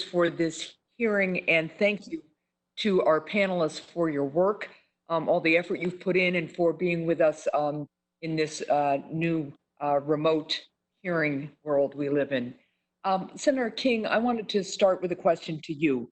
for this hearing, and thank you to our panelists for your work, all the effort you've put in, and for being with us in this new remote hearing world we live in. Senator King, I wanted to start with a question to you.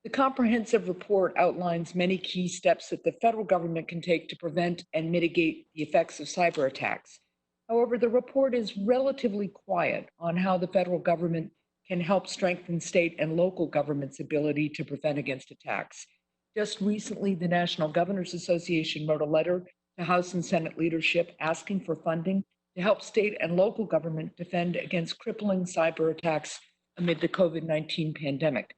The comprehensive report outlines many key steps that the federal government can take to prevent and mitigate the effects of cyber attacks. However, the report is relatively quiet on how the federal government can help strengthen state and local governments' ability to prevent against attacks. Just recently, the National Governors Association wrote a letter to House and Senate leadership asking for funding to help state and local government defend against crippling cyber attacks amid the COVID-19 pandemic.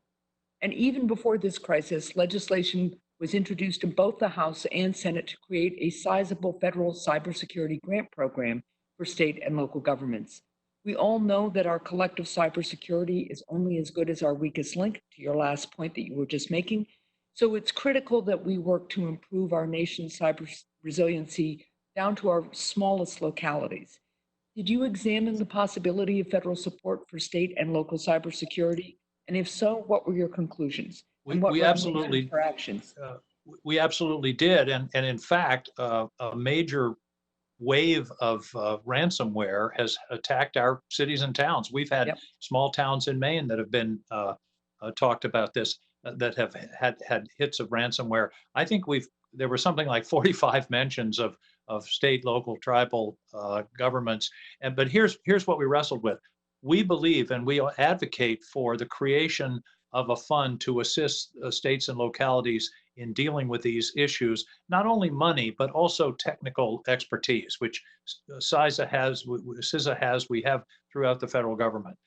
And even before this crisis, legislation was introduced in both the House and Senate to create a sizable federal cybersecurity grant program for state and local governments. We all know that our collective cybersecurity is only as good as our weakest link, to your last point that you were just making. So it's critical that we work to improve our nation's cyber resiliency down to our smallest localities. Did you examine the possibility of federal support for state and local cybersecurity? And if so, what were your conclusions? We absolutely for actions? We absolutely did, and in fact, a major wave of ransomware has attacked our cities and towns. We've had small towns in Maine that have been talked about this, that have had hits of ransomware. I think there were something like 45 mentions of state, local, tribal governments. But here's what we wrestled with. We believe and we advocate for the creation of a fund to assist states and localities in dealing with these issues, not only money, but also technical expertise, which CISA has, we have throughout the federal government.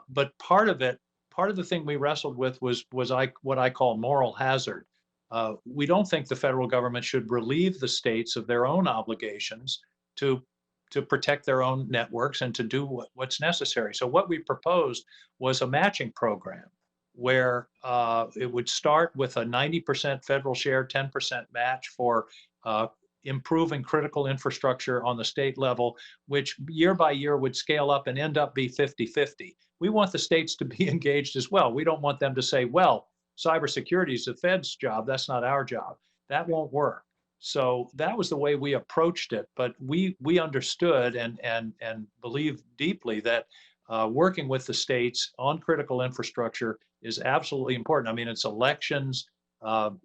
But part of the thing we wrestled with was what I call moral hazard. We don't think the federal government should relieve the states of their own obligations to protect their own networks and to do what's necessary. So what we proposed was a matching program where it would start with a 90% federal share, 10% match for improving critical infrastructure on the state level, which year by year would scale up and end up be 50-50. We want the states to be engaged as well. We don't want them to say, well, cybersecurity is the Fed's job, that's not our job. That won't work. So that was the way we approached it. But we understood and believe deeply that working with the states on critical infrastructure is absolutely important. I mean, it's elections.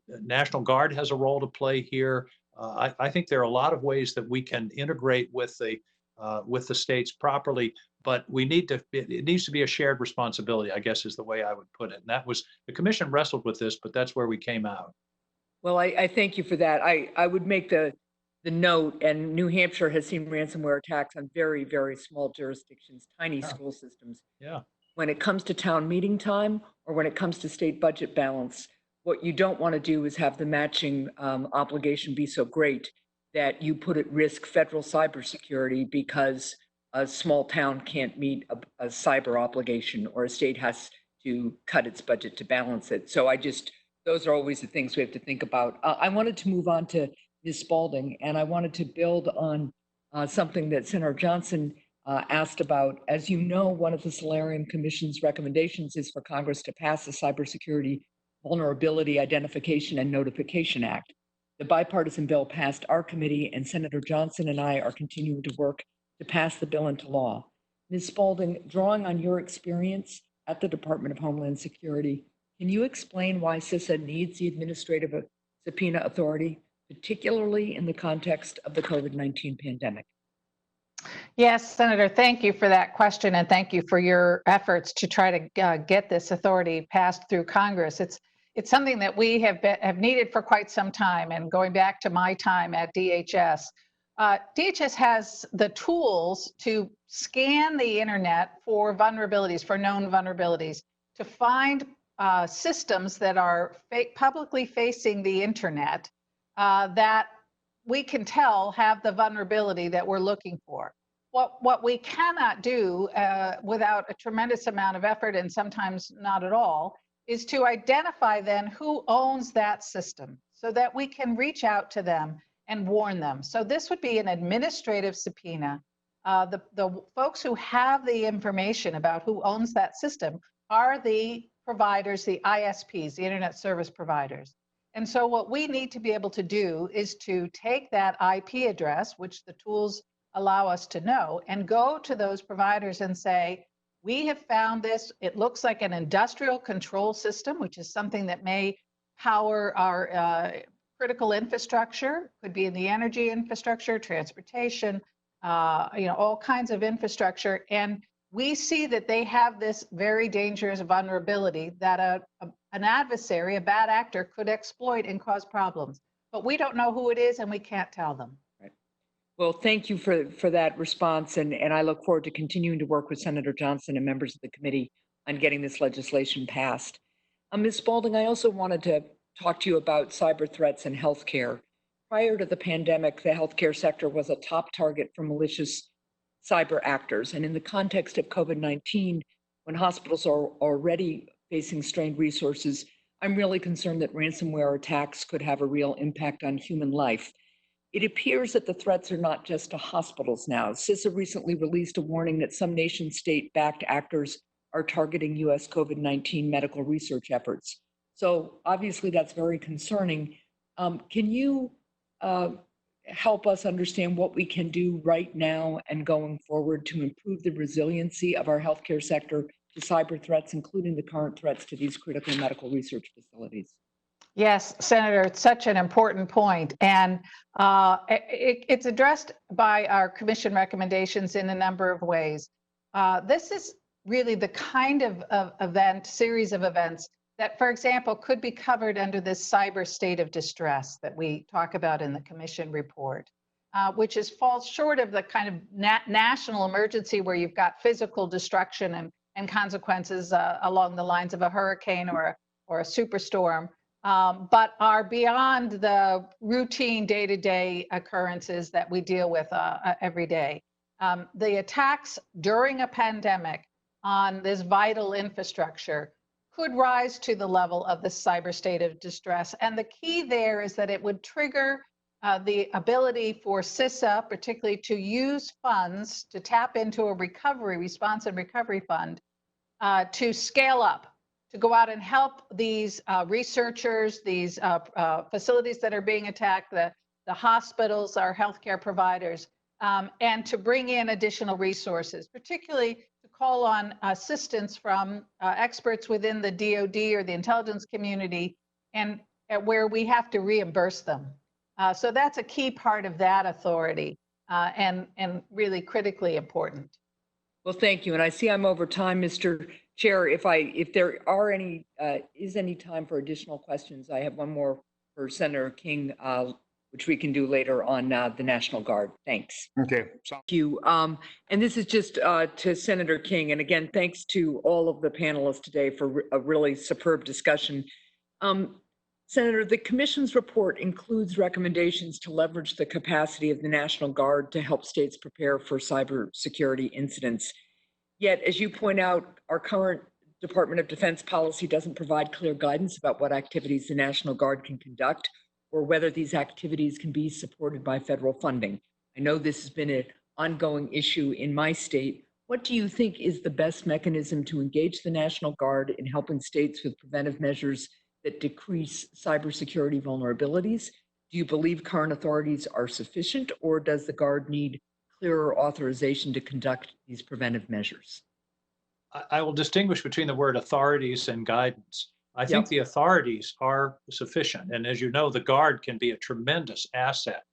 National Guard has a role to play here. I think there are a lot of ways that we can integrate with the states properly, but it needs to be a shared responsibility, I guess is the way I would put it. And that was, the commission wrestled with this, but that's where we came out. Well, I thank you for that. I would make the note, and New Hampshire has seen ransomware attacks on very, very small jurisdictions, tiny school systems. Yeah. When it comes to town meeting time or when it comes to state budget balance, what you don't want to do is have the matching obligation be so great that you put at risk federal cybersecurity because a small town can't meet a cyber obligation or a state has to cut its budget to balance it. So those are always the things we have to think about. I wanted to move on to Ms. Spalding, and I wanted to build on something that Senator Johnson asked about. As you know, one of the Solarium Commission's recommendations is for Congress to pass the Cybersecurity Vulnerability Identification and Notification Act. The bipartisan bill passed our committee, and Senator Johnson and I are continuing to work to pass the bill into law. Ms. Spalding, drawing on your experience at the Department of Homeland Security, can you explain why CISA needs the administrative subpoena authority, particularly in the context of the COVID-19 pandemic? Yes, Senator, thank you for that question, and thank you for your efforts to try to get this authority passed through Congress. It's something that we have needed for quite some time, and going back to my time at DHS, DHS has the tools to scan the internet for vulnerabilities, for known vulnerabilities, to find systems that are publicly facing the internet that we can tell have the vulnerability that we're looking for. What we cannot do without a tremendous amount of effort, and sometimes not at all, is to identify then who owns that system so that we can reach out to them and warn them. So this would be an administrative subpoena. The folks who have the information about who owns that system are the providers, the ISPs, the internet service providers. And so what we need to be able to do is to take that IP address, which the tools allow us to know, and go to those providers and say, we have found this. It looks like an industrial control system, which is something that may power our critical infrastructure, could be in the energy infrastructure, transportation, all kinds of infrastructure. And we see that they have this very dangerous vulnerability that an adversary, a bad actor, could exploit and cause problems. But we don't know who it is, and we can't tell them. Right. Well, thank you for that response, and I look forward to continuing to work with Senator Johnson and members of the committee on getting this legislation passed. Ms. Spalding, I also wanted to talk to you about cyber threats in healthcare. Prior to the pandemic, the healthcare sector was a top target for malicious cyber actors. And in the context of COVID-19, when hospitals are already facing strained resources, I'm really concerned that ransomware attacks could have a real impact on human life. It appears that the threats are not just to hospitals now. CISA recently released a warning that some nation-state-backed actors are targeting U.S. COVID-19 medical research efforts. So obviously that's very concerning. Can you help us understand what we can do right now and going forward to improve the resiliency of our healthcare sector to cyber threats, including the current threats to these critical medical research facilities? Yes, Senator, it's such an important point. And it's addressed by our commission recommendations in a number of ways. This is really the kind of series of events that, for example, could be covered under this cyber state of distress that we talk about in the commission report, which falls short of the kind of national emergency where you've got physical destruction and consequences along the lines of a hurricane or a superstorm, but are beyond the routine day-to-day occurrences that we deal with every day. The attacks during a pandemic on this vital infrastructure could rise to the level of the cyber state of distress. And the key there is that it would trigger the ability for CISA, particularly, to use funds to tap into a response and recovery fund to scale up, to go out and help these researchers, these facilities that are being attacked, the hospitals, our healthcare providers, and to bring in additional resources, particularly to call on assistance from experts within the DoD or the intelligence community, and where we have to reimburse them. So that's a key part of that authority, and really critically important. Well, thank you. And I see I'm over time, Mr. Chair. If there are is any time for additional questions, I have one more for Senator King, which we can do later on the National Guard. Thanks. Okay. Thank you. And this is just to Senator King. And again, thanks to all of the panelists today for a really superb discussion. Senator, the Commission's report includes recommendations to leverage the capacity of the National Guard to help states prepare for cybersecurity incidents. Yet, as you point out, our current Department of Defense policy doesn't provide clear guidance about what activities the National Guard can conduct or whether these activities can be supported by federal funding. I know this has been an ongoing issue in my state. What do you think is the best mechanism to engage the National Guard in helping states with preventive measures that decrease cybersecurity vulnerabilities? Do you believe current authorities are sufficient, or does the Guard need clearer authorization to conduct these preventive measures? I will distinguish between the word authorities and guidance. I think the authorities are sufficient. And as you know, the Guard can be a tremendous asset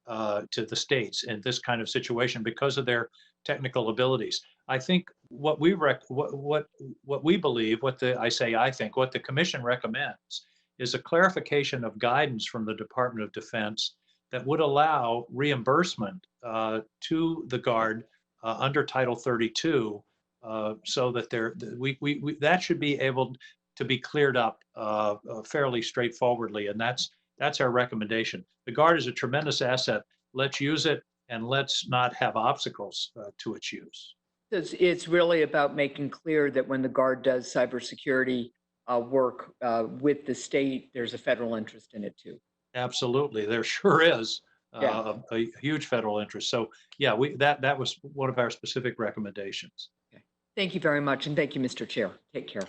to the states in this kind of situation because of their technical abilities. I think what we believe, what the Commission recommends is a clarification of guidance from the Department of Defense that would allow reimbursement to the Guard under Title 32, so that that should be able to be cleared up fairly straightforwardly, and that's our recommendation. The Guard is a tremendous asset. Let's use it, and let's not have obstacles to its use. It's really about making clear that when the Guard does cybersecurity work with the state, there's a federal interest in it too. Absolutely, there sure is a huge federal interest. So yeah, that was one of our specific recommendations. Okay. Thank you very much, and thank you, Mr. Chair. Take care.